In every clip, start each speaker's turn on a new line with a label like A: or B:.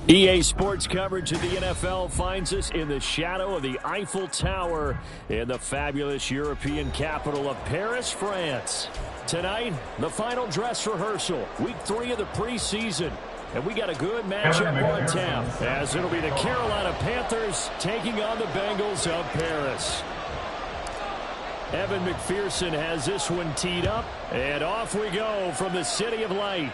A: EA Sports coverage of the NFL finds us in the shadow of the Eiffel Tower in the fabulous European capital of Paris, France. Tonight, the final dress rehearsal, week 3 of the preseason. And we got a good matchup on tap, as it'll be the Carolina Panthers taking on the Bengals of Paris. Evan McPherson has this one teed up, and off we go from the City of Light.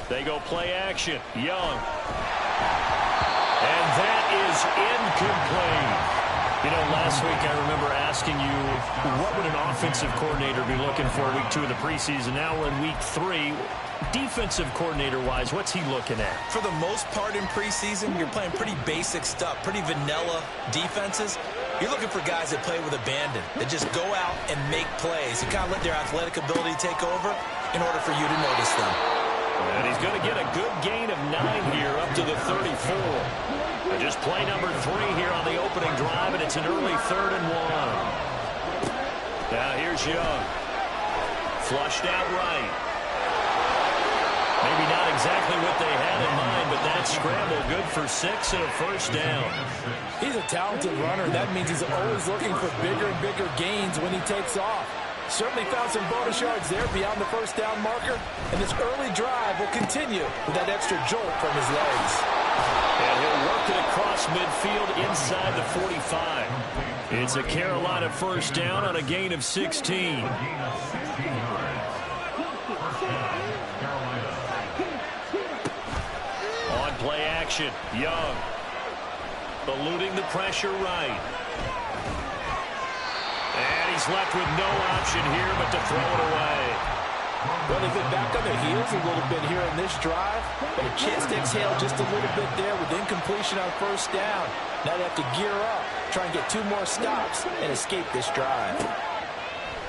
A: They go play action. Young. And that is incomplete. You know, last week I remember asking you, what would an offensive coordinator be looking for week 2 of the preseason? Now we're in week 3. Defensive coordinator-wise, what's he looking at?
B: For the most part in preseason, you're playing pretty basic stuff, pretty vanilla defenses. You're looking for guys that play with abandon, that just go out and make plays, and kind of let their athletic ability take over in order for you to notice them.
A: And he's going to get a good gain of 9 here up to the 34. And just play number 3 here on the opening drive, and it's an early 3rd and 1. Now here's Young. Flushed out right. Maybe not exactly what they had in mind, but that scramble good for 6 and a first down.
C: He's a talented runner. That means he's always looking for bigger and bigger gains when he takes off. Certainly found some bonus yards there beyond the first down marker. And this early drive will continue with that extra jolt from his legs.
A: And he'll work it across midfield inside the 45. It's a Carolina first down on a gain of 16. On play action, Young. Eluding the pressure right. And he's left with no option here but to throw it away.
C: Well, they've been back on their heels a little bit here in this drive, but a chance to exhale just a little bit there with incompletion on first down. Now they have to gear up, try and get 2 more stops, and escape this drive.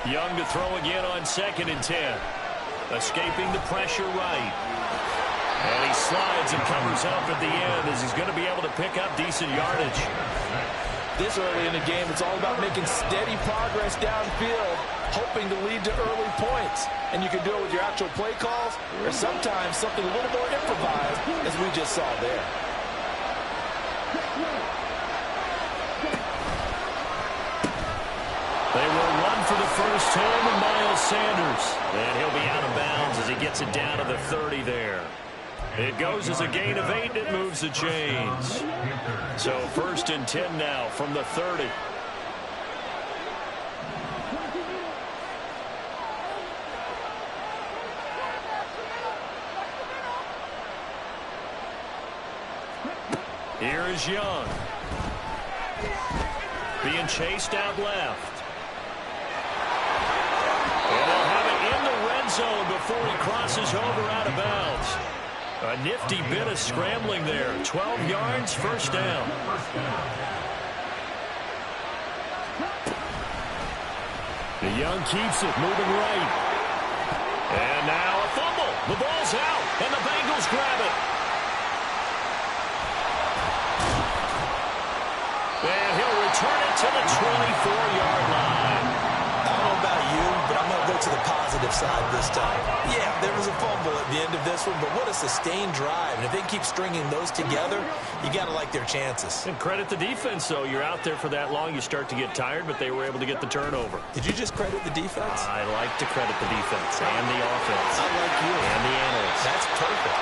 A: Young to throw again on 2nd and 10. Escaping the pressure right. And he slides and covers up at the end as he's going to be able to pick up decent yardage.
C: This early in the game, it's all about making steady progress downfield, hoping to lead to early points. And you can do it with your actual play calls, or sometimes something a little more improvised, as we just saw there.
A: They will run for the first time with Miles Sanders. And he'll be out of bounds as he gets it down to the 30 there. It goes as a gain of 8, and it moves the chains. So 1st and 10 now from the 30. Here is Young. Being chased out left. And they'll have it in the red zone before he crosses over out of bounds. A nifty bit of scrambling there. 12 yards, first down. The Young keeps it, moving right. And now a fumble. The ball's out, and the Bengals grab it. And he'll return it to the 24-yard line.
B: I don't know about you, but I'm going to go to the positive side this time. Yeah, there was a fumble at the end of this one, but what a sustained drive. And if they keep stringing those together, you got to like their chances.
A: And credit the defense, though. You're out there for that long, you start to get tired, but they were able to get the turnover.
B: Did you just credit the defense?
A: I like to credit the defense and the offense.
B: I like you.
A: And the analysts.
B: That's perfect.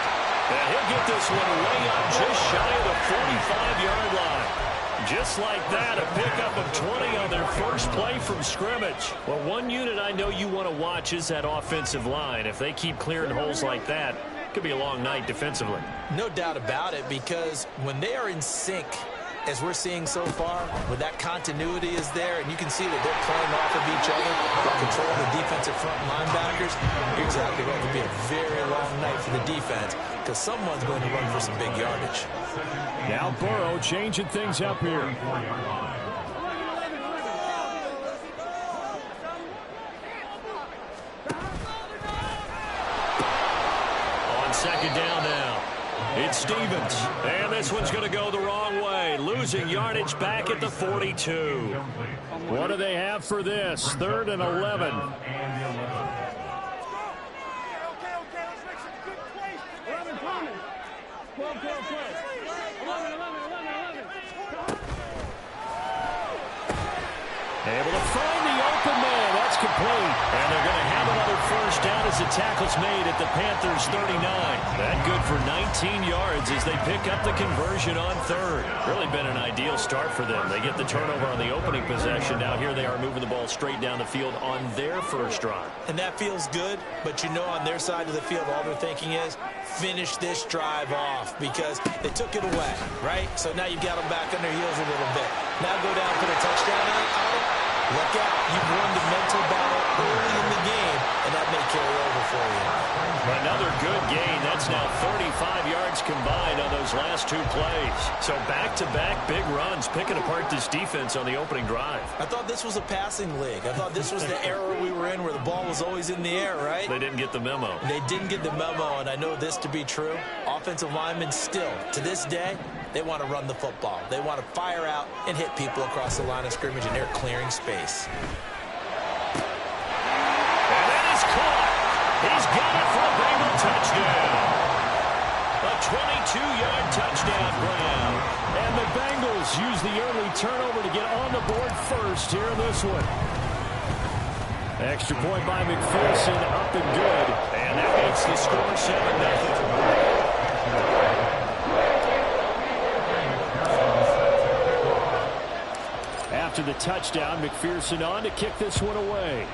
A: And he'll get this one way up just shy of the 45-yard line. Just like that, a pickup of 20 on their first play from scrimmage. Well, one unit I know you want to watch is that offensive line. If they keep clearing holes like that, it could be a long night defensively.
B: No doubt about it, because when they are in sync, as we're seeing so far, when that continuity is there, and you can see that they're playing off of each other while controlling the defensive front linebackers, you're exactly right. It could be a very long night for the defense because someone's going to run for some big yardage.
A: Now Burrow changing things up here. On second down now. It's Stevens, and this one's going to go the wrong way. Losing yardage back at the 42. What do they have for this? 3rd and 11. Able to find the open man. That's complete. And they're going to have another first down as the tackle's made at the Panthers' 39. That good for 19 yards as they pick up the conversion on 3rd. Really been an ideal start for them. They get the turnover on the opening possession. Now here they are moving the ball straight down the field on their first drive.
B: And that feels good, but you know on their side of the field all they're thinking is finish this drive off because they took it away, right? So now you've got them back on their heels a little bit. Now go down, put a touchdown on it. Look out. You've won the mental battle early in the game, and that may carry over for you.
A: Another good gain. That's now 35 yards combined on those last 2 plays. So back-to-back big runs, picking apart this defense on the opening drive.
B: I thought this was a passing league. I thought this was the era we were in where the ball was always in the air, right?
A: They didn't get the memo.
B: They didn't get the memo, and I know this to be true. Offensive linemen still, to this day, they want to run the football. They want to fire out and hit people across the line of scrimmage, and they're clearing space.
A: And that is caught. He's got it for a Bengal touchdown. A 22-yard touchdown, Brown. And the Bengals use the early turnover to get on the board first here in this one. Extra point by McPherson, up and good. And that makes the score 7-0. After the touchdown, McPherson on to kick this one away.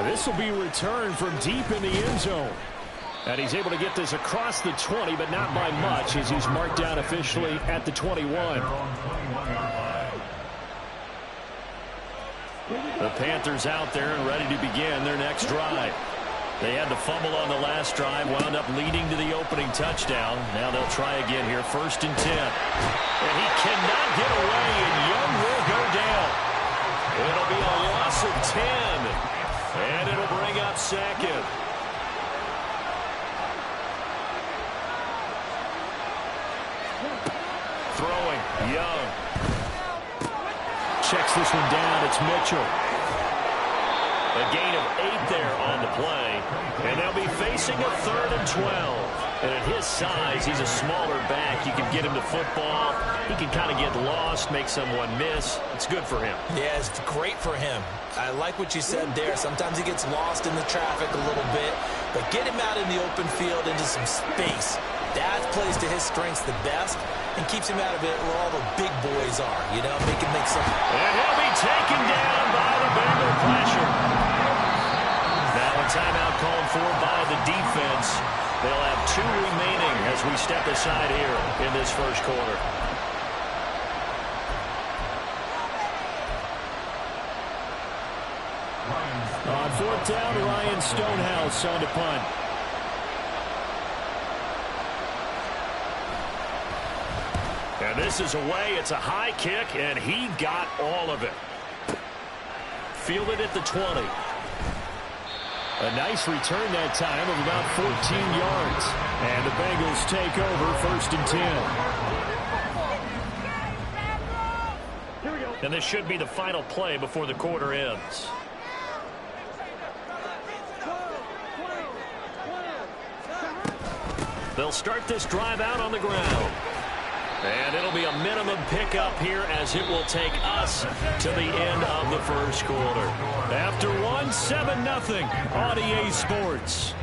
A: This will be returned from deep in the end zone. And he's able to get this across the 20, but not by much as he's marked down officially at the 21. The Panthers out there and ready to begin their next drive. They had the fumble on the last drive, wound up leading to the opening touchdown. Now they'll try again here, 1st and 10. And he cannot get away, and Young will go down. It'll be a loss of 10. And it'll bring up 2nd. Throwing, Young. Checks this one down, it's Mitchell. A gain of 8 there on the play. And they'll be facing a 3rd and 12. And at his size, he's a smaller back. You can get him to football. He can kind of get lost, make someone miss. It's good for him.
B: Yeah, it's great for him. I like what you said there. Sometimes he gets lost in the traffic a little bit. But get him out in the open field into some space. That plays to his strengths the best and keeps him out of it where all the big boys are. You know, make him make some.
A: And he'll be taken down by the Bengal pressure. Now a timeout called for by the defense. They'll have 2 remaining as we step aside here in this first quarter. On 4th down, Ryan Stonehouse on to punt. And this is away. It's a high kick, and he got all of it. Fielded at the 20. A nice return that time of about 14 yards. And the Bengals take over 1st and 10. And this should be the final play before the quarter ends. They'll start this drive out on the ground. And it'll be a minimum pickup here as it will take us to the end of the first quarter. After 1, 7-0 on EA Sports.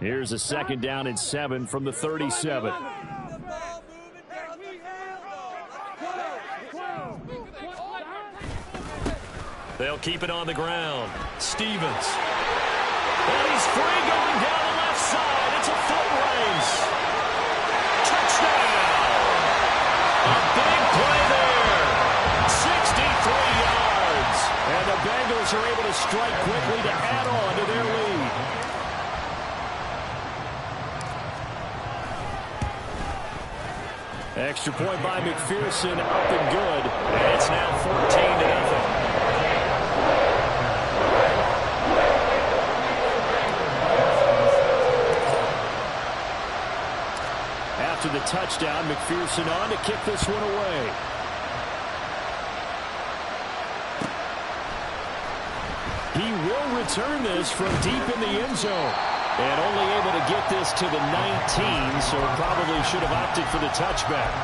A: Here's a 2nd down and 7 from the 37. They'll keep it on the ground. Stevens. And he's free going down the left side. It's a foot race. Touchdown. A big play there. 63 yards. And the Bengals are able to strike quickly to add on to their lead. Extra point by McPherson, up and good. And it's now 14-0. After the touchdown, McPherson on to kick this one away. He will return this from deep in the end zone. And only able to get this to the 19, so probably should have opted for the touchback.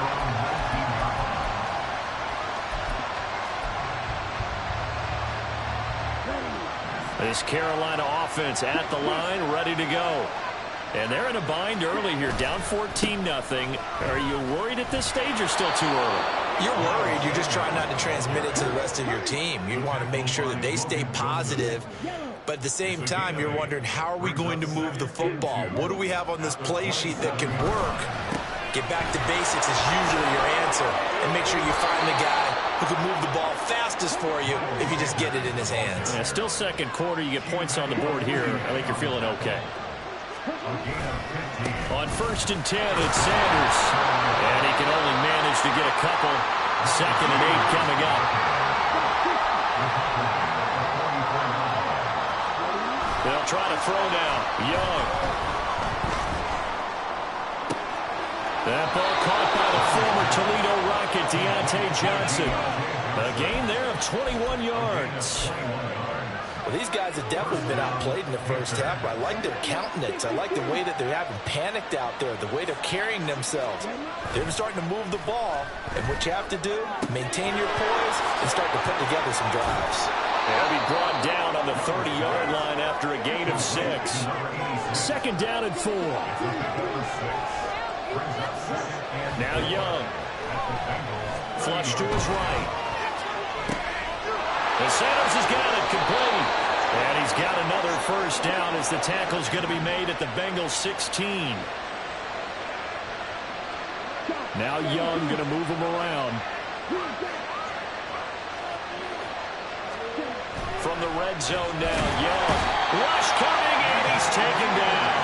A: This Carolina offense at the line, ready to go. And they're in a bind early here, down 14-0. Are you worried at this stage or still too early?
B: You're worried. You're just trying not to transmit it to the rest of your team. You want to make sure that they stay positive. But at the same time, you're wondering, how are we going to move the football? What do we have on this play sheet that can work? Get back to basics is usually your answer. And make sure you find the guy who can move the ball fastest for you if you just get it in his hands.
A: Yeah, still second quarter. You get points on the board here. I think you're feeling okay. On 1st and 10, it's Sanders. And he can only manage to get a couple. 2nd and 8 coming up. They'll try to throw now. Young. That ball caught by the former Toledo Rocket, Deontay Johnson. A gain there of 21 yards.
C: Well, these guys have definitely been outplayed in the first half, but I like their countenance. I like the way that they haven't panicked out there, the way they're carrying themselves. They're starting to move the ball, and what you have to do, maintain your poise and start to put together some drives.
A: They'll be brought down on the 30-yard line after a gain of 6. 2nd down and 4. Now Young. Flush to his right. And Sanders has got it complete. And he's got another 1st down as the tackle's going to be made at the Bengals 16. Now Young going to move him around. From the red zone now, Young. Rush coming, and he's taken down.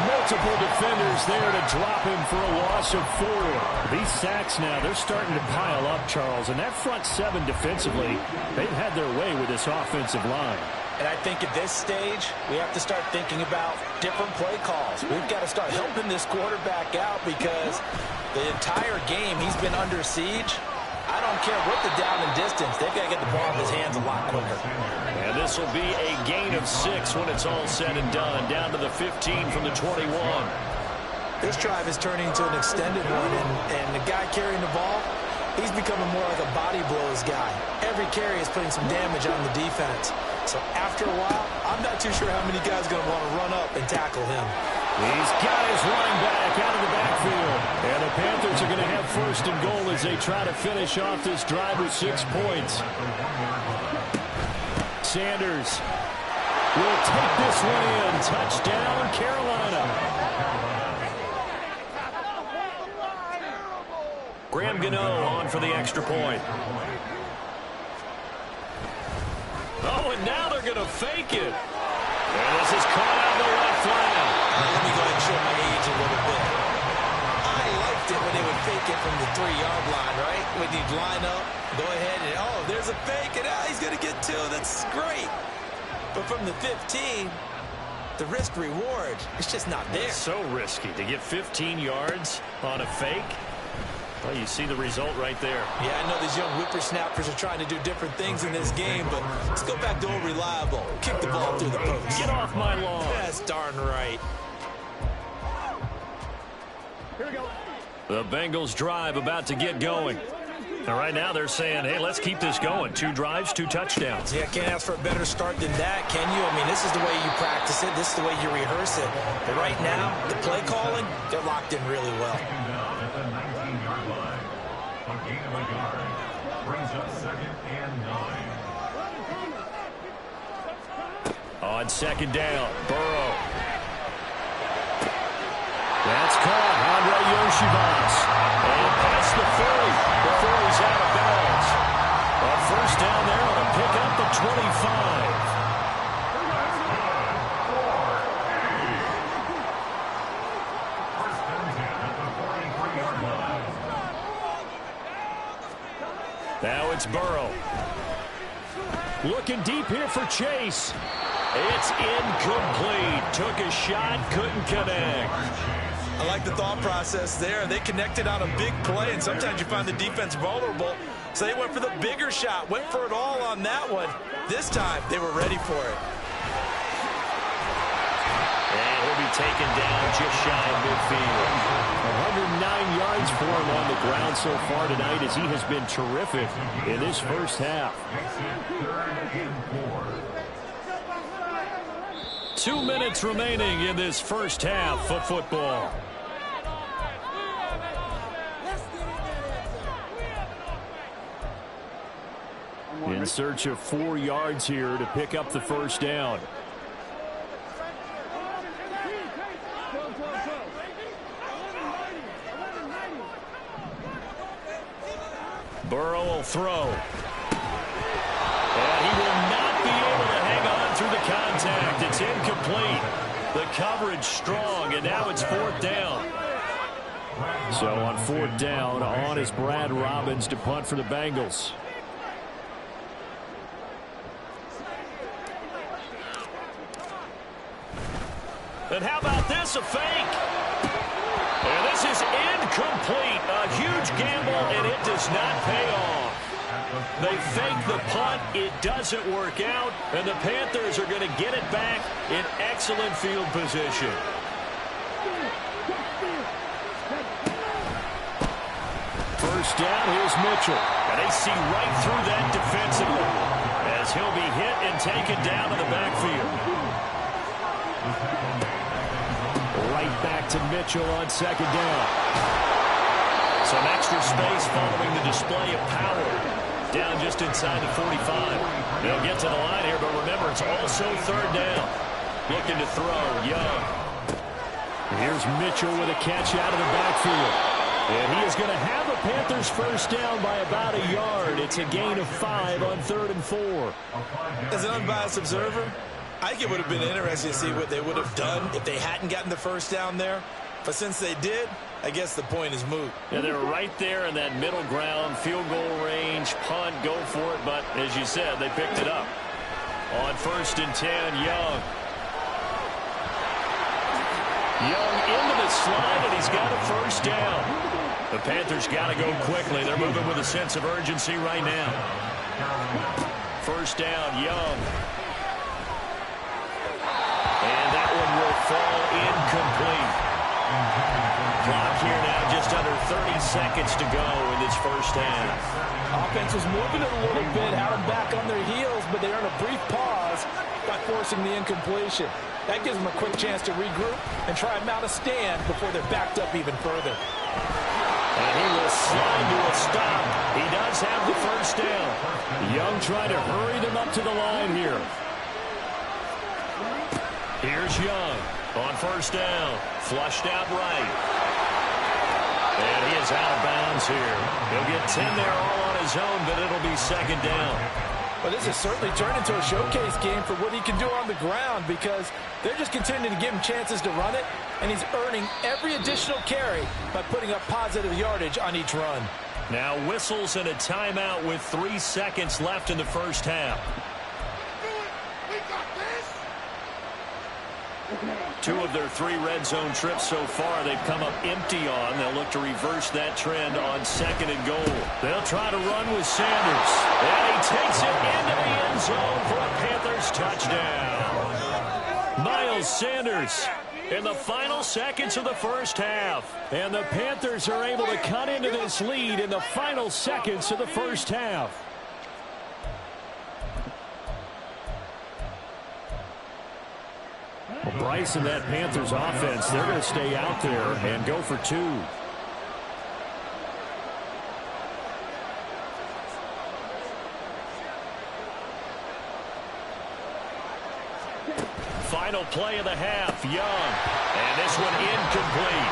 A: Multiple defenders there to drop him for a loss of 4. These sacks now, they're starting to pile up, Charles. And that front 7 defensively, they've had their way with this offensive line.
C: And I think at this stage, we have to start thinking about different play calls. We've got to start helping this quarterback out because the entire game he's been under siege. I don't care what the down and distance. They've got to get the ball in his hands a lot quicker.
A: And this will be a gain of 6 when it's all said and done. Down to the 15 from the 21.
B: This drive is turning to an extended one, and the guy carrying the ball, he's becoming more like a body blows guy. Every carry is putting some damage on the defense. So after a while, I'm not too sure how many guys are going to want to run up and tackle him.
A: He's got his line back out of the backfield. And the Panthers are going to have 1st and goal as they try to finish off this drive with 6 points. Sanders will take this one in. Touchdown, Carolina. Graham Gano on for the extra point. Oh, and now they're going to fake it. And this is caught out in the left flank.
B: Let me go ahead and show my age a little bit. I liked it when they would fake it from the 3-yard line, right? When you'd line up, go ahead and, oh, there's a fake, and he's going to get 2. That's great. But from the 15, the risk-reward is just not there.
A: It's so risky to get 15 yards on a fake. Well, you see the result right there.
B: Yeah, I know these young whippersnappers are trying to do different things in this game, but let's go back to old reliable. Kick the ball through the post.
A: Get off my lawn.
B: That's darn right.
A: Here we go. The Bengals drive about to get going. And right now they're saying, hey, let's keep this going. 2 drives, 2 touchdowns.
B: Yeah, can't ask for a better start than that, can you? I mean, this is the way you practice it. This is the way you rehearse it. But right now, the play calling, they're locked in really well.
A: On second down, Burrow. That's caught. Andre Yoshibas. And past the 30 before he's out of bounds. On first down there, on a pick up the 25. Now it's Burrow. Looking deep here for Chase. It's incomplete. Took a shot, couldn't connect.
B: I like the thought process there. They connected on a big play, and sometimes you find the defense vulnerable. So they went for the bigger shot, went for it all on that one. This time, they were ready for it.
A: And he'll be taken down just shy of midfield. 109 yards for him on the ground so far tonight as he has been terrific in this first half. 2 minutes remaining in this first half of football. In search of 4 yards here to pick up the first down. Burrow will throw. And he will not be able to hang on through the contact. It's incomplete. The coverage strong, and now it's 4th down. So on 4th down, on is Brad Robbins to punt for the Bengals. And how about this, a fake? And this is incomplete. A huge gamble, and it does not pay off. They fake the punt. It doesn't work out, and the Panthers are going to get it back in excellent field position. First down, here's Mitchell. And they see right through that defensively as he'll be hit and taken down in the backfield. Right back to Mitchell on second down. Some extra space following the display of power. Down just inside the 45. They'll get to the line here, but remember, it's also 3rd down. Looking to throw, Young. Here's Mitchell with a catch out of the backfield. And he is going to have the Panthers first down by about a yard. It's a gain of 5 on 3rd and 4.
B: As an unbiased observer, I think it would have been interesting to see what they would have done if they hadn't gotten the first down there. But since they did, I guess the point is moot.
A: Yeah, they were right there in that middle ground, field goal range, punt, go for it. But as you said, they picked it up. On 1st and 10, Young. Young into the slide, and he's got a first down. The Panthers got to go quickly. They're moving with a sense of urgency right now. First down, Young. And that one will fall incomplete. Clock here now, just under 30 seconds to go in this first half.
C: Offense was moving it a little bit, had them back on their heels, but they earned a brief pause by forcing the incompletion. That gives them a quick chance to regroup and try and mount a stand before they're backed up even further.
A: And he will slide to a stop. He does have the first down. Young trying to hurry them up to the line here. Here's Young on first down. Flushed out right. And he is out of bounds here. He'll get 10 there all on his own, but it'll be 2nd down.
C: Well, this has certainly turned into a showcase game for what he can do on the ground because they're just continuing to give him chances to run it, and he's earning every additional carry by putting up positive yardage on each run.
A: Now whistles and a timeout with 3 seconds left in the first half. 2 of their 3 red zone trips so far they've come up empty on. They'll look to reverse that trend on 2nd and goal. They'll try to run with Sanders. And he takes it into the end zone for a Panthers touchdown. Miles Sanders in the final seconds of the first half. And the Panthers are able to cut into this lead in the final seconds of the first half. Well, Bryce and that Panthers offense, they're going to stay out there and go for two. Final play of the half, Young. And this one incomplete.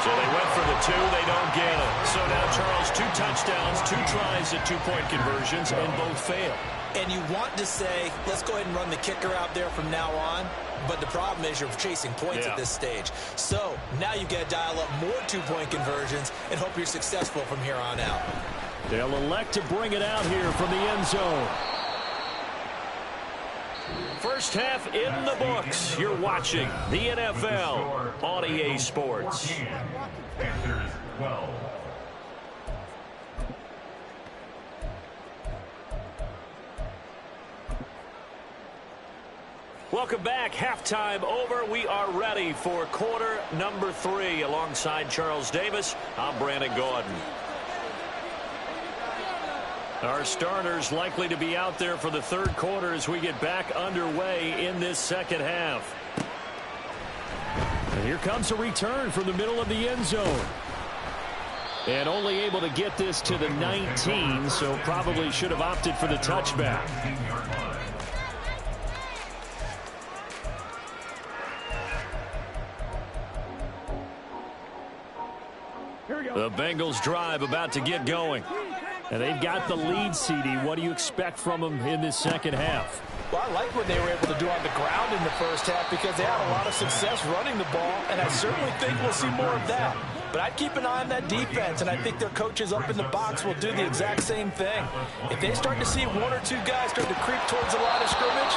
A: So they went for the two, they don't get it. So now, Charles, 2 touchdowns, 2 tries at 2-point conversions, and both fail.
B: And you want to say, let's go ahead and run the kicker out there from now on. But the problem is you're chasing points at this stage. So now you've got to dial up more 2-point conversions and hope you're successful from here on out.
A: They'll elect to bring it out here from the end zone. First half in the books. You're watching the NFL on EA Sports.
D: Panthers 12.
A: Welcome back. Halftime over. We are ready for quarter number 3. Alongside Charles Davis, I'm Brandon Gaudin. Our starters likely to be out there for the third quarter as we get back underway in this second half. And here comes a return from the middle of the end zone. And only able to get this to the 19, so probably should have opted for the touchback. The Bengals drive about to get going. And they've got the lead, CD. What do you expect from them in this second half?
C: Well, I like what they were able to do on the ground in the first half because they had a lot of success running the ball, and I certainly think we'll see more of that. But I'd keep an eye on that defense, and I think their coaches up in the box will do the exact same thing. If they start to see 1 or 2 guys start to creep towards the line of scrimmage,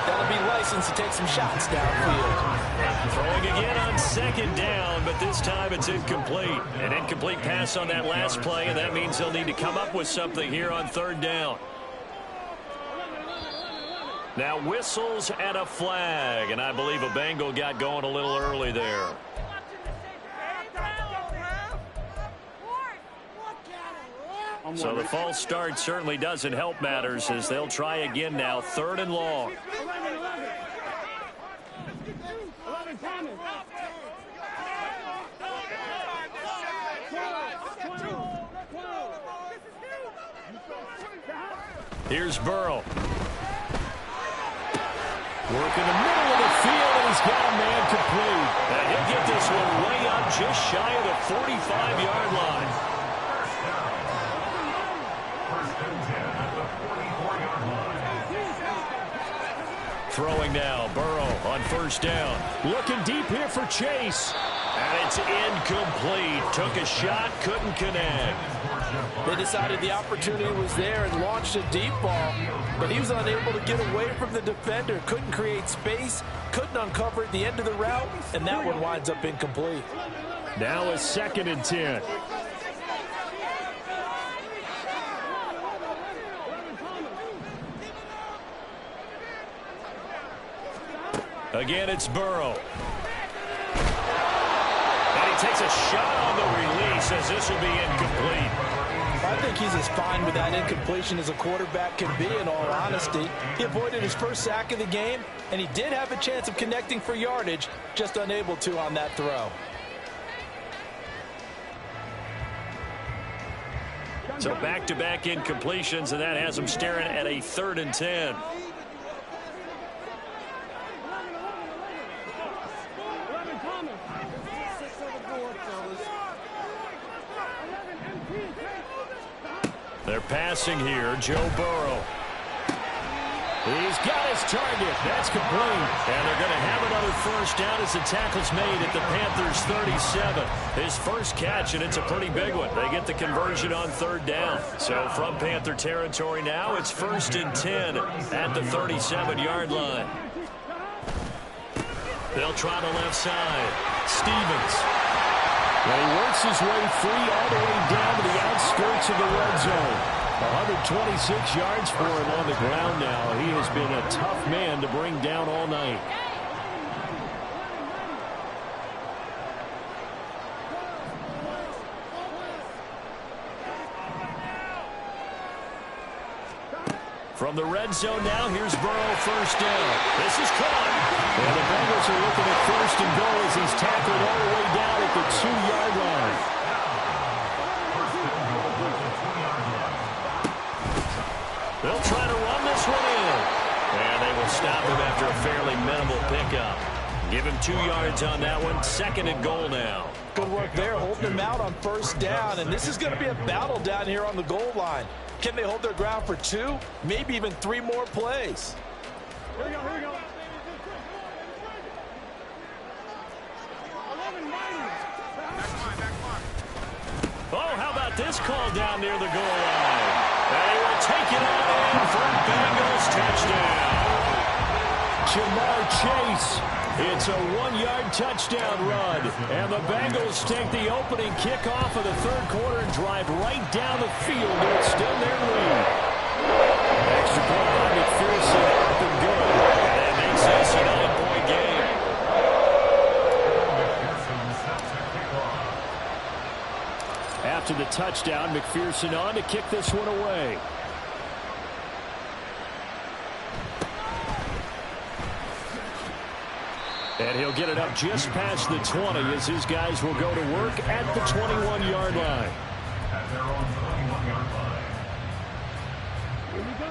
C: that'll be licensed to take some shots downfield.
A: Throwing again on second down, but this time it's incomplete. An incomplete pass on that last play, and that means they'll need to come up with something here on third down. Now whistles and a flag, and I believe a Bengal got going a little early there. So the false start certainly doesn't help matters as they'll try again now, 3rd and long. Here's Burrow. Work in the middle of the field, and he's got a man complete. And he'll get this one way up just shy of the 45-yard line. Throwing now, Burrow on first down. Looking deep here for Chase. And it's incomplete. Took a shot, couldn't connect.
C: They decided the opportunity was there and launched a deep ball, but he was unable to get away from the defender. Couldn't create space, couldn't uncover at the end of the route, and that one winds up incomplete.
A: Now a 2nd and 10. Again, it's Burrow. And he takes a shot on the release as this will be incomplete.
C: I think he's as fine with that incompletion as a quarterback can be, in all honesty. He avoided his first sack of the game, and he did have a chance of connecting for yardage, just unable to on that throw.
A: So back-to-back incompletions, and that has him staring at a 3rd and 10. They're passing here, Joe Burrow. He's got his target. That's complete. And they're going to have another first down as the tackle's made at the Panthers' 37. His first catch, and it's a pretty big one. They get the conversion on 3rd down. So from Panther territory now, it's 1st and 10 at the 37-yard line. They'll try the left side. Stevens. And he works his way free all the way down to the outskirts of the red zone. 126 yards for him on the ground now. He has been a tough man to bring down all night. From the red zone now, here's Burrow, first down. This is caught. And the Bengals are looking at first and goal as he's tackled all the way down at the 2-yard line. They'll try to run this one in. And they will stop him after a fairly minimal pickup. Give him 2 yards on that one. Second and goal now.
C: Good work there, holding him out on first down. And this is going to be a battle down here on the goal line. Can they hold their ground for 2, maybe even 3 more plays?
E: Here we go, here we go.
A: Oh, how about this call down near the goal line? And he will take it on in for a Bengals touchdown. Jamar Chase. It's a 1-yard touchdown run. And the Bengals take the opening kickoff of the third quarter and drive right down the field to extend their lead. Extra point by McPherson up and good. And that makes this a 9-point game. After the touchdown, McPherson on to kick this one away. And he'll get it up just past the 20 as his guys will go to work at the 21-yard line.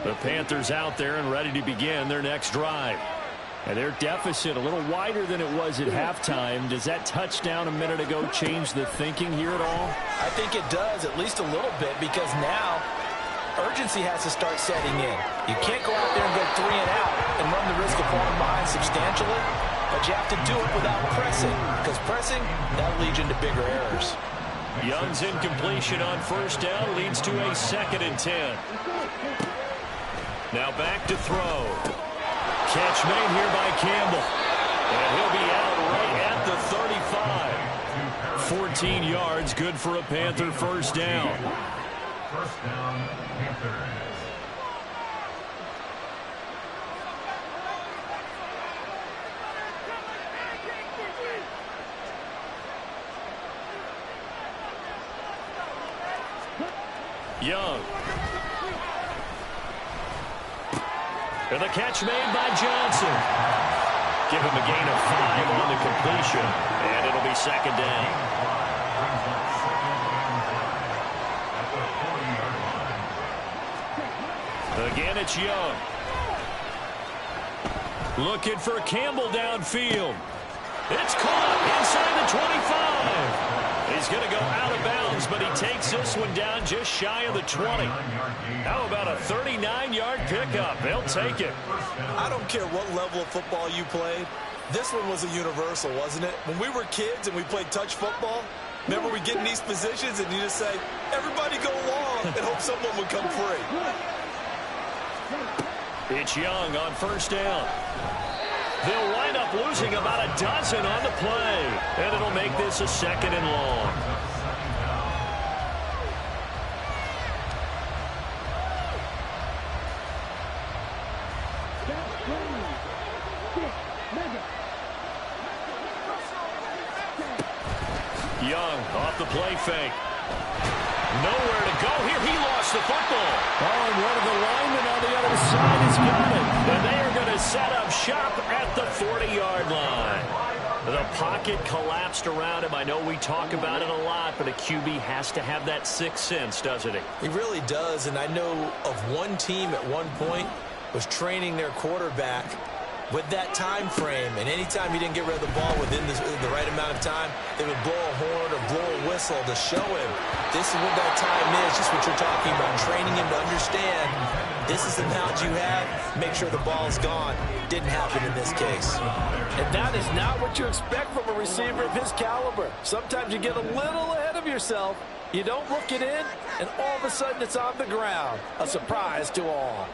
A: The Panthers out there and ready to begin their next drive. And their deficit a little wider than it was at halftime. Does that touchdown a minute ago change the thinking here at all?
C: I think it does, at least a little bit, because now urgency has to start setting in. You can't go out there and go 3 and out and run the risk of falling behind substantially. But you have to do it without pressing, because pressing, that leads into bigger errors.
A: Young's incompletion on first down leads to a 2nd and 10. Now back to throw. Catch made here by Campbell. And he'll be out right at the 35. 14 yards, good for a Panther first down.
D: First down, Panthers.
A: Young. And the catch made by Johnson. Give him a gain of 5 on the completion. And it'll be 2nd down. Again, it's Young. Looking for Campbell downfield. It's caught inside the 25. He's going to go out of bounds, but he takes this one down just shy of the 20. How about a 39-yard pickup? They'll take it.
B: I don't care what level of football you played. This one was a universal, wasn't it? When we were kids and we played touch football, remember we get in these positions and you just say, everybody go along, and hope someone would come free.
A: It's Young on first down. They'll wind up losing about a dozen on the play. And it'll make this a 2nd and long. Young off the play fake. Nowhere to go here. He lost the football. Oh, and one of the linemen on the other side has got it. And they are going to set up shop at the 40-yard line. The pocket collapsed around him. I know we talk about it a lot, but a QB has to have that 6th sense, doesn't he?
B: He really does, and I know of one team at one point was training their quarterback with that time frame, and anytime he didn't get rid of the ball within the right amount of time, they would blow a horn or blow a whistle to show him this is what that time is, just what you're talking about, training him to understand this is the amount you have, make sure the ball's gone. Didn't happen in this case.
C: And that is not what you expect from a receiver of his caliber. Sometimes you get a little ahead of yourself, you don't look it in, and all of a sudden it's on the ground. A surprise to all.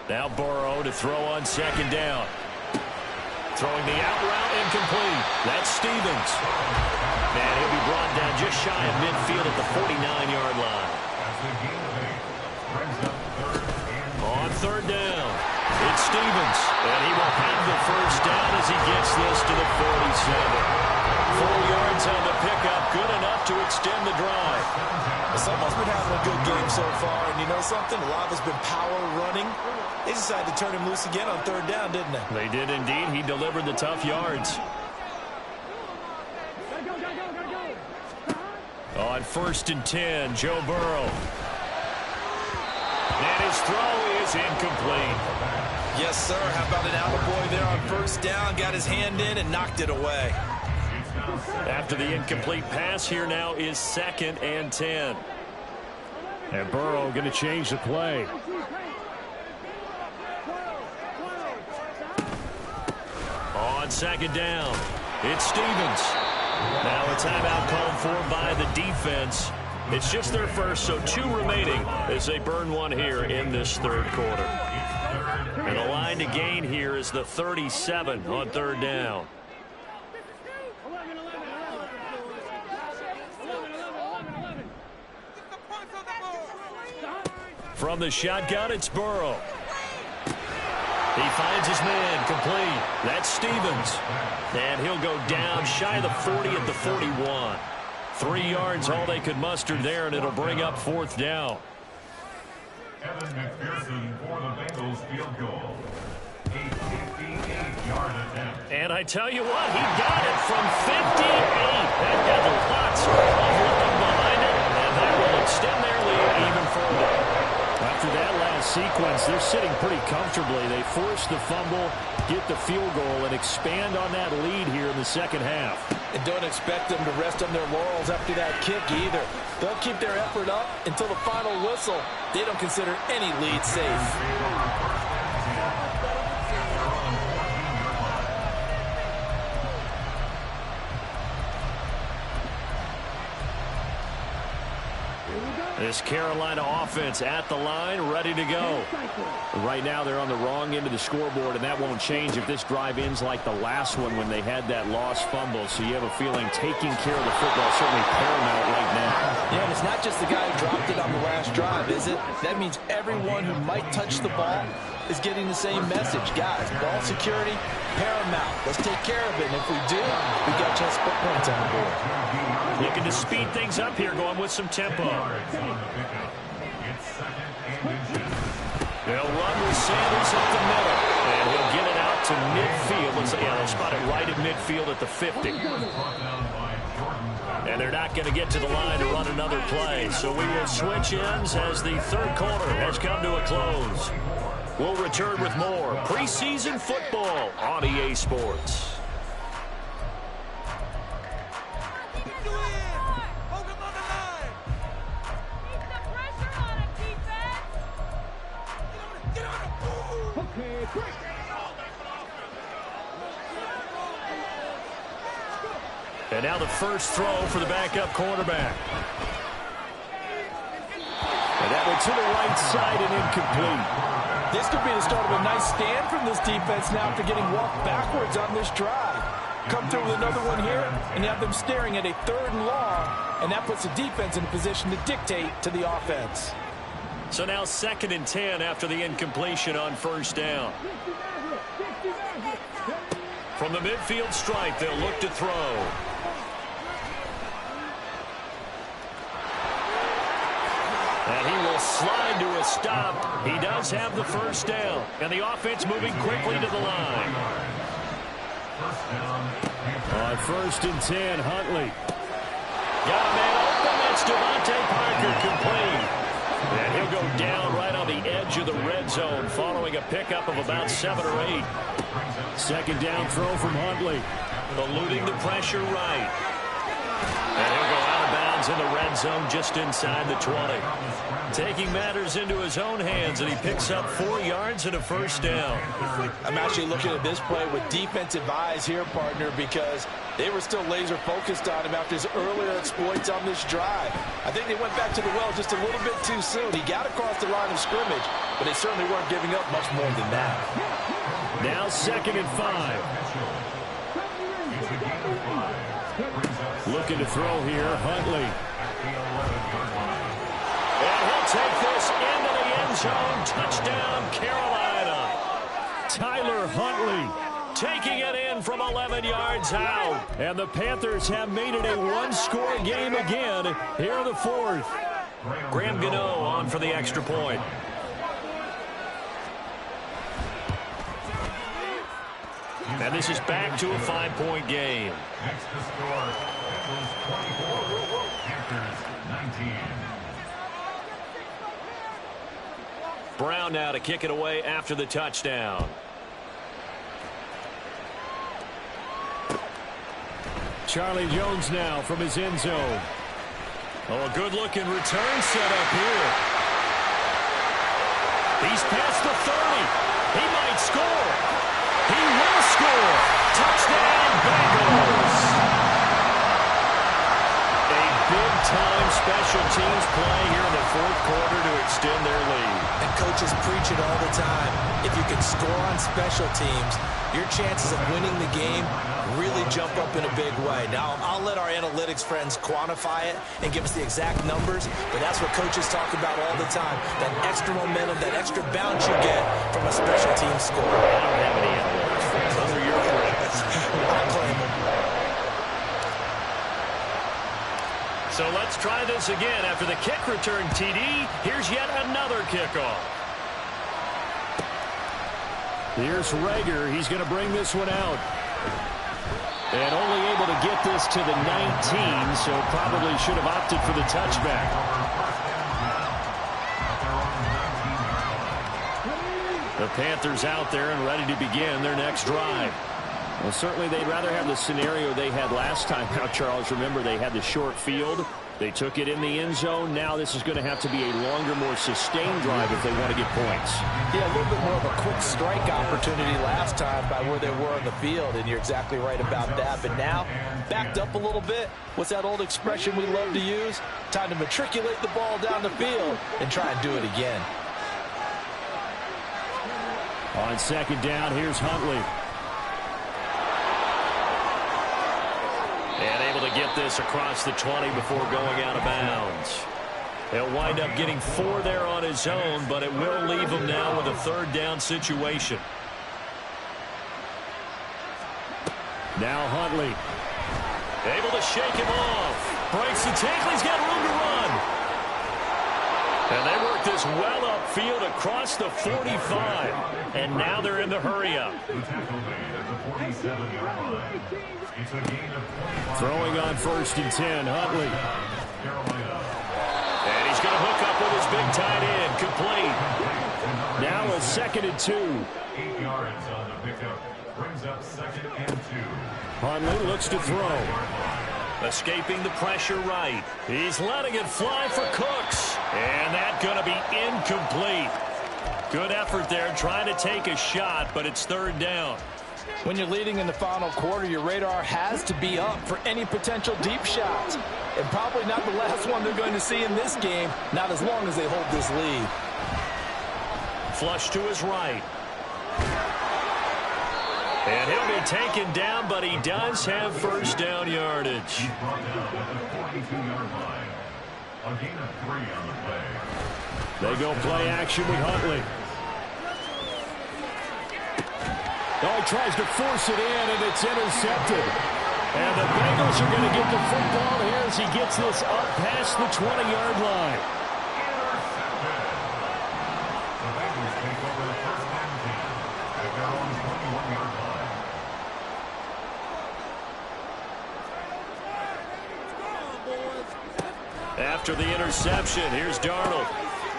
A: Now Burrow to throw on 2nd down. Throwing the out route incomplete. That's Stevens. And he'll be brought down just shy of midfield at the 49-yard line. On 3rd down, it's Stevens. And he will have the first down as he gets this to the 47. 4 yards on the pickup, good enough to to extend the drive.
B: Someone's been having a good game so far, and you know something? A lot of it's been power running. They decided to turn him loose again on third down, didn't they?
A: They did indeed. He delivered the tough yards. On 1st and 10, Joe Burrow. And his throw is incomplete.
B: Yes, sir. How about an attaboy there on 1st down? Got his hand in and knocked it away.
A: After the incomplete pass, here now is 2nd and 10. And Burrow going to change the play. On 2nd down, it's Stevens. Now a timeout called for by the defense. It's just their first, so 2 remaining as they burn one here in this 3rd quarter. And the line to gain here is the 37 on 3rd down. From the shotgun, it's Burrow. He finds his man complete. That's Stevens. And he'll go down shy of the 40 at the 41. 3 yards all they could muster there, and it'll bring up 4th down.
D: Evan McPherson for the Bengals field goal. A 58-yard attempt.
A: And I tell you what, he got it from 58. That got lots of looking behind it, and that will extend their lead even further. After that last sequence, they're sitting pretty comfortably. They force the fumble, get the field goal, and expand on that lead here in the 2nd half.
C: And don't expect them to rest on their laurels after that kick either. They'll keep their effort up until the final whistle. They don't consider any lead safe.
A: This Carolina offense at the line, ready to go. Right now they're on the wrong end of the scoreboard, and that won't change if this drive ends like the last one when they had that lost fumble. So you have a feeling taking care of the football is certainly paramount right now.
C: Yeah, and it's not just the guy who dropped it on the last drive, is it? That means everyone who might touch the ball is getting the same message. Guys, ball security, paramount. Let's take care of it, and if we do, we got a chance to put points on the board.
A: Looking to speed things up here, going with some tempo. They'll run with Sanders up the middle, and he'll get it out to midfield. They'll spot it right at midfield at the 50. And they're not going to get to the line to run another play. So we will switch ends as the 3rd quarter has come to a close. We'll return with more preseason football on EA Sports. And now the first throw for the backup quarterback. And that one to the right side and incomplete.
C: This could be the start of a nice stand from this defense now after getting walked backwards on this drive. Come through with another one here, and you have them staring at a 3rd and long, and that puts the defense in a position to dictate to the offense.
A: So now 2nd and 10 after the incompletion on 1st down. From the midfield stripe, they'll look to throw. And he will slide to a stop. He does have the 1st down. And the offense moving quickly to the line. On 1st and 10, Huntley. Got a man open. That's Devontae Parker complete. And he'll go down right on the edge of the red zone following a pickup of about 7 or 8. 2nd down throw from Huntley. Eluding the pressure right. And he'll go out of bounds in the red zone just inside the 20. Taking matters into his own hands, and he picks up 4 yards and a 1st down.
C: I'm actually looking at this play with defensive eyes here, partner, because they were still laser focused on him after his earlier exploits on this drive. I think they went back to the well just a little bit too soon. He got across the line of scrimmage, but they certainly weren't giving up much more than that.
A: Now 2nd and 5. Looking to throw here, Huntley. And he'll take this into the end zone. Touchdown, Carolina. Tyler Huntley, taking it in from 11 yards out. And the Panthers have made it a one-score game again here in the fourth. Graham Gano on for the extra point. And this is back to a 5-point game.
D: Next to score, Bengals 24, Panthers 19.
A: Brown now to kick it away after the touchdown. Charlie Jones now from his end zone. Oh, a good-looking return set up here. He's past the 30. He might score. He will score. Touchdown, Bengals. A big-time special teams play here in the fourth quarter to extend their lead.
B: And coaches preach it all the time. If you can score on special teams, your chances of winning the game really jump up in a big way. Now, I'll let our analytics friends quantify it and give us the exact numbers, but that's what coaches talk about all the time. That extra momentum, that extra bounce you get from a special team score.
A: I don't have any analytics friends. Those are your friends.
B: I'll claim them.
A: So let's try this again. After the kick return TD, here's yet another kickoff. Here's Reagor. He's going to bring this one out. And only able to get this to the 19, so probably should have opted for the touchback. The Panthers out there and ready to begin their next drive. Well, certainly they'd rather have the scenario they had last time out, Charles. Remember, they had the short field. They took it in the end zone. Now this is going to have to be a longer, more sustained drive if they want to get points.
C: Yeah, a little bit more of a quick strike opportunity last time by where they were on the field, and you're exactly right about that. But now, backed up a little bit. What's that old expression we love to use? Time to matriculate the ball down the field and try and do it again.
A: On second down, here's Huntley. And able to get this across the 20 before going out of bounds. He'll wind up getting 4 there on his own, but it will leave him now with a third down situation. Now Huntley. Able to shake him off. Breaks the tackle. He's got room to run. And they work this well upfield across the 45. And now they're in the hurry-up. Throwing on 1st and 10, Huntley. And he's going to hook up with his big tight end, complete. Now a 2nd and 2.
D: 8 yards on the pickup. Brings up 2nd and 2.
A: Huntley looks to throw. Escaping the pressure right. He's letting it fly for Cooks. And that's going to be incomplete. Good effort there trying to take a shot, but it's 3rd down.
C: When you're leading in the final quarter, your radar has to be up for any potential deep shots. And probably not the last one they're going to see in this game, not as long as they hold this lead.
A: Flush to his right. And he'll be taken down, but he does have 1st down yardage.
D: He's brought down at the 42-yard line. A gain of 3 on the play.
A: They go play action with Huntley. Oh, he tries to force it in, and it's intercepted. And the Bengals are going to get the football here as he gets this up past the 20-yard line.
D: Intercepted. The Bengals take over the 1st and 10 at their own 21-yard line.
A: After the interception, here's Darnold.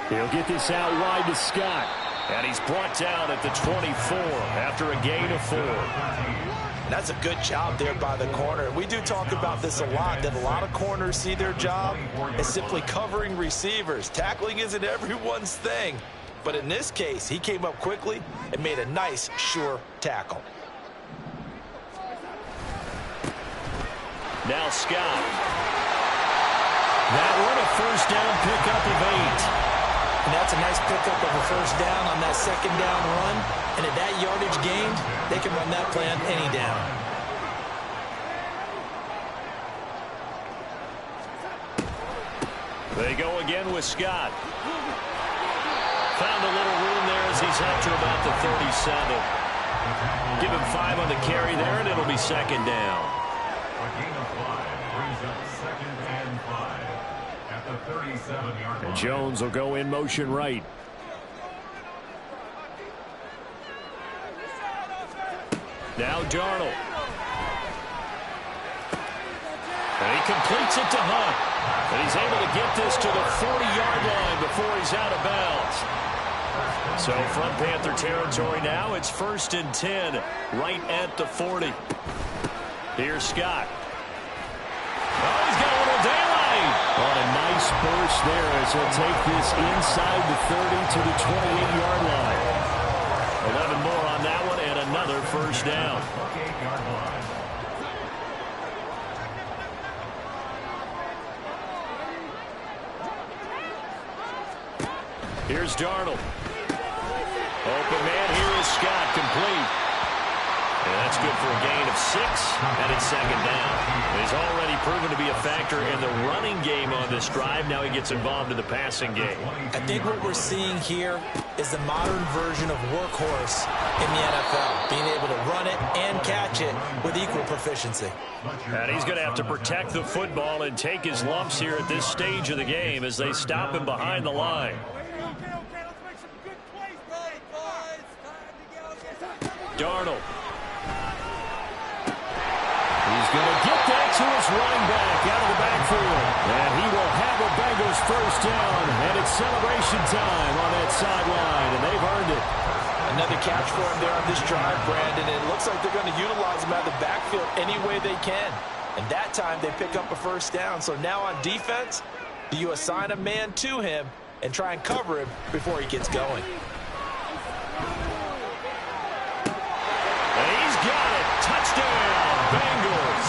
A: He'll get this out wide to Scott. And he's brought down at the 24 after a gain of 4.
B: That's a good job there by the corner. We do talk about this a lot, that a lot of corners see their job as simply covering receivers. Tackling isn't everyone's thing. But in this case, he came up quickly and made a nice, sure tackle.
A: Now Scott. That one a 1st down pickup of 8.
B: And that's a nice pickup of a 1st down on that 2nd down run. And at that yardage gained, they can run that play on any down.
A: They go again with Scott. Found a little room there as he's up to about the 37. Give him 5 on the carry there, and it'll be second down.
D: A gain of 5 brings up 2nd and 5 at the 37-yard line.
A: Jones will go in motion right. Now Darnold. And he completes it to Hunt. And he's able to get this to the 40-yard line before he's out of bounds. So from Panther territory now, it's 1st and 10 right at the 40. Here's Scott. Oh, he's got a little daylight. On a nice burst there as he'll take this inside the 30 to the 28-yard line. 11 more on that one and another first down. Here's Darnold. Open man, here is Scott, complete. And that's good for a gain of 6, and it's second down. He's already proven to be a factor in the running game on this drive. Now he gets involved in the passing game.
B: I think what we're seeing here is the modern version of workhorse in the NFL, being able to run it and catch it with equal proficiency.
A: And he's going to have to protect the football and take his lumps here at this stage of the game as they stop him behind the line. Darnold. He's going to get that to his running back out of the backfield. And he will have the Bengals first down. And it's celebration time on that sideline. And they've earned it.
C: Another catch for him there on this drive, Brandon. And it looks like they're going to utilize him out of the backfield any way they can. And that time they pick up a first down. So now on defense, do you assign a man to him and try and cover him before he gets going?
A: Touchdown, Bengals,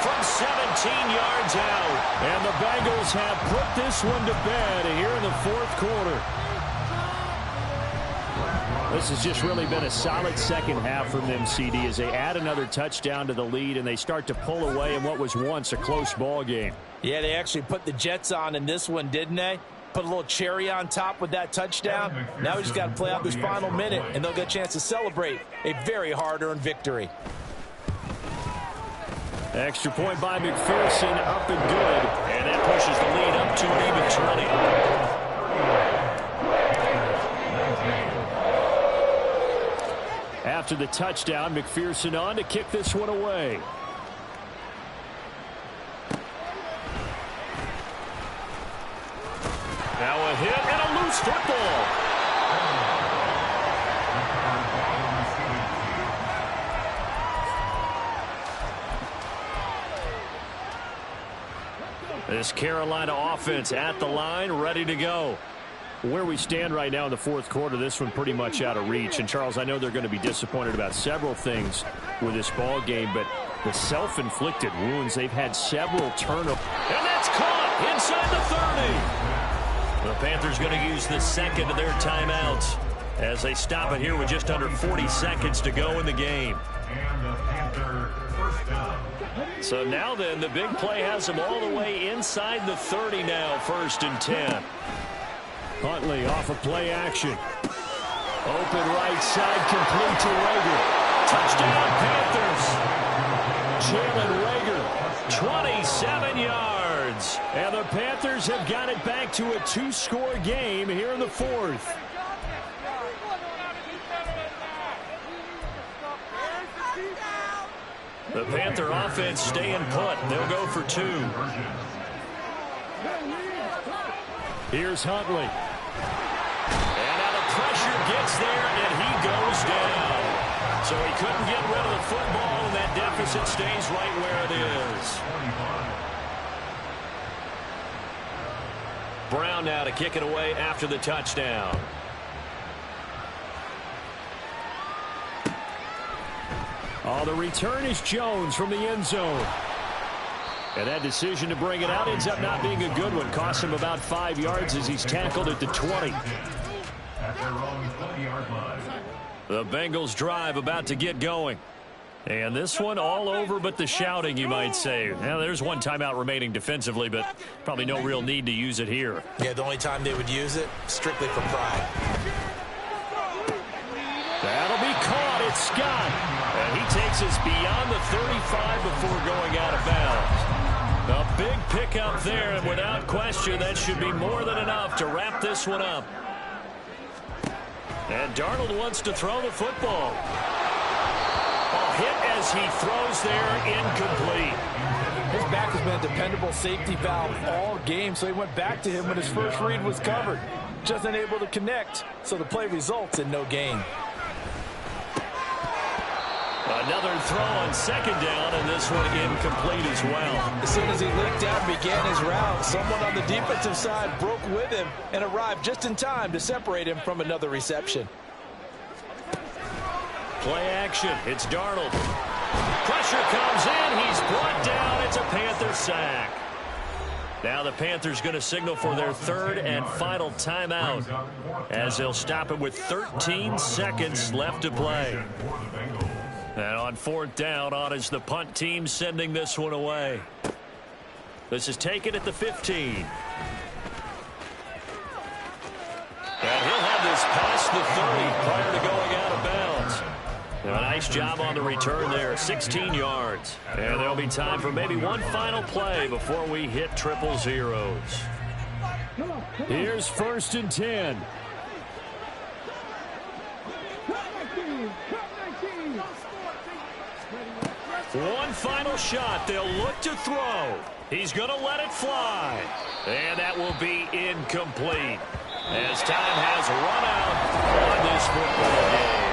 A: from 17 yards out. And the Bengals have put this one to bed here in the 4th quarter. This has just really been a solid second half from them, CD, as they add another touchdown to the lead and they start to pull away in what was once a close ball game.
C: Yeah, they actually put the Jets on in this one, didn't they? Put a little cherry on top with that touchdown. Now we just got to play out this final minute, and they'll get a chance to celebrate a very hard-earned victory.
A: Extra point by McPherson, up and good. And that pushes the lead up to an even 20. After the touchdown, McPherson on to kick this one away. Now a hit and a loose football. This Carolina offense at the line, ready to go. Where we stand right now in the 4th quarter, this one pretty much out of reach. And, Charles, I know they're going to be disappointed about several things with this ball game, but the self-inflicted wounds, they've had several turnovers. And that's caught inside the 30. The Panthers going to use the second of their timeouts as they stop it here with just under 40 seconds to go in the game.
D: And the Panther first down.
A: So now then, the big play has them all the way inside the 30 now, 1st and 10. Huntley off of play action. Open right side, complete to Reagor. Touchdown Panthers. Jalen Reagor, 27 yards. And the Panthers have got it back to a 2-score game here in the 4th. The Panther offense staying put. They'll go for 2. Here's Huntley. And now the pressure gets there, and he goes down. So he couldn't get rid of the football, and that deficit stays right where it is. Brown now to kick it away after the touchdown. Oh, the return is Jones from the end zone. And that decision to bring it out ends up not being a good one. Costs him about 5 yards as he's tackled at the 20. The Bengals drive about to get going. And this one all over but the shouting, you might say. Now, there's one timeout remaining defensively, but probably no real need to use it here.
B: Yeah, the only time they would use it, strictly for pride.
A: That'll be caught. It's Scott. And he takes us beyond the 35 before going out of bounds. A big pickup there, and without question, that should be more than enough to wrap this one up. And Darnold wants to throw the football. Hit as he throws there, incomplete.
C: His back has been a dependable safety valve all game, so he went back to him when his first read was covered. Just unable to connect, so the play results in no gain.
A: Another throw on second down, and this one incomplete as well.
C: As soon as he leaked out and began his route, someone on the defensive side broke with him and arrived just in time to separate him from another reception.
A: Play action. It's Darnold. Pressure comes in. He's brought down. It's a Panther sack. Now the Panthers going to signal for their third and final timeout as they'll stop it with 13 seconds left to play. And on fourth down, on is the punt team sending this one away. This is taken at the 15. And he'll have this past the 30 prior to going out of bounds. A nice job on the return there, 16 yards. And there'll be time for maybe one final play before we hit triple zeros. Here's 1st and 10. One final shot. They'll look to throw. He's going to let it fly. And that will be incomplete as time has run out on this football game.